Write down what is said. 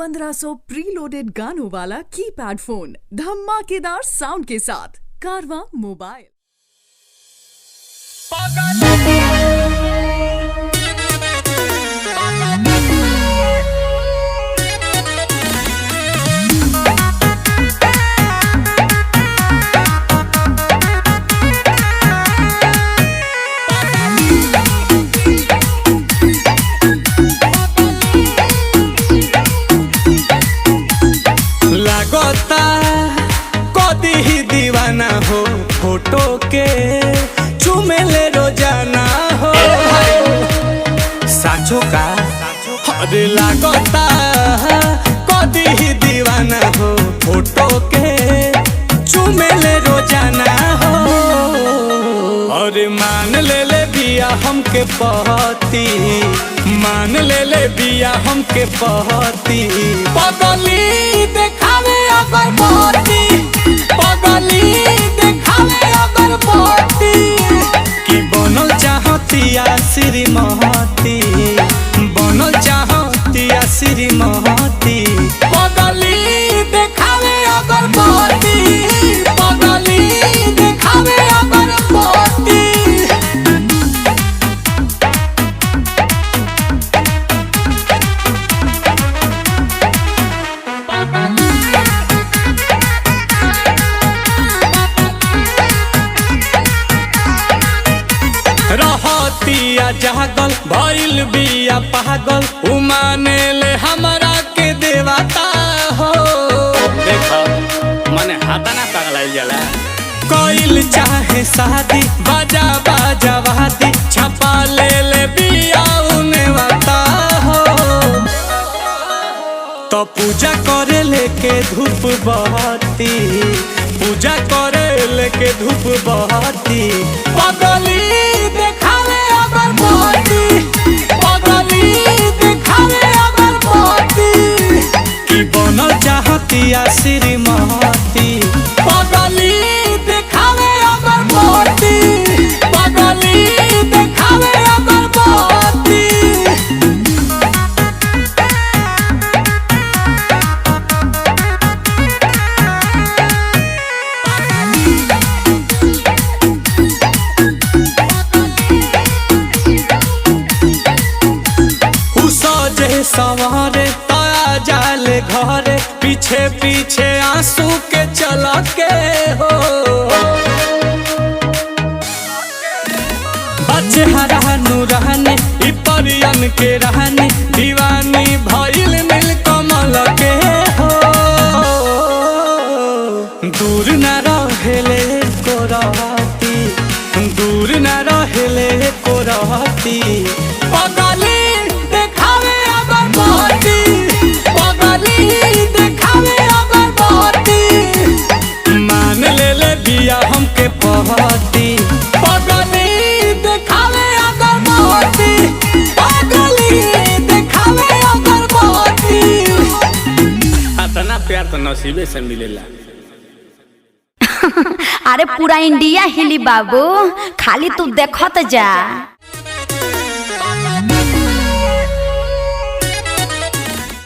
1500 preloaded गानों वाला keypad phone धमाकेदार साउंड के साथ कारवा मोबाइल। कदी ही दीवाना हो फोटो के चुमेले रोजाना हो साचो का अरे लागता कदी ही दीवाना हो फोटो के चुमेले रोजाना हो। अरे मान ले बिया हमके पहती, मान ले बिया हमके पहती, पगली देखावे अगर पहती, पगली देखावे अगर पहती, कि बनल चाहतिया श्रीमती, बनल चाहतिया श्रीमती, पगली देखावे अगर पहती, पगली देखावे अगर पहती। रहतिया जागल भइल बिया पागल, उमाने ले हमरा के देवता हो। देखो मने हाथा ना पगलाइल जाला, कोइल चाहे शादी बाजा बाजा वादी, छपा ले बिया उने वाता हो। तो पूजा करे लेके धूप बहती, पूजा करे लेके धूप बहती, पगली देखावे अगर पहती, पगली देखावे अगर पहती, कि बनल चाहतिया श्रीमती, पगली देखावे अगर पहती, पगली देखावे अगर पहती। सवारे ताया जाले घरे, पीछे पीछे आंसू के चला के हो। बच्चे हरानू रहने परियन के रहने, दीवानी भइल मिल कमल के हो। दूर न रहेले को रहती, दूर न रहेले को रहती, पगली देखावे अगर पहती, पगली देखावे अगर पहती, मान ले बिया हमके पहती, पगली देखावे अगर पहती, पगली देखावे अगर पहती। इतना प्यार तो नसीबे से मिलेला। अरे पूरा इंडिया हिली बाबू, खाली तू देखत जा।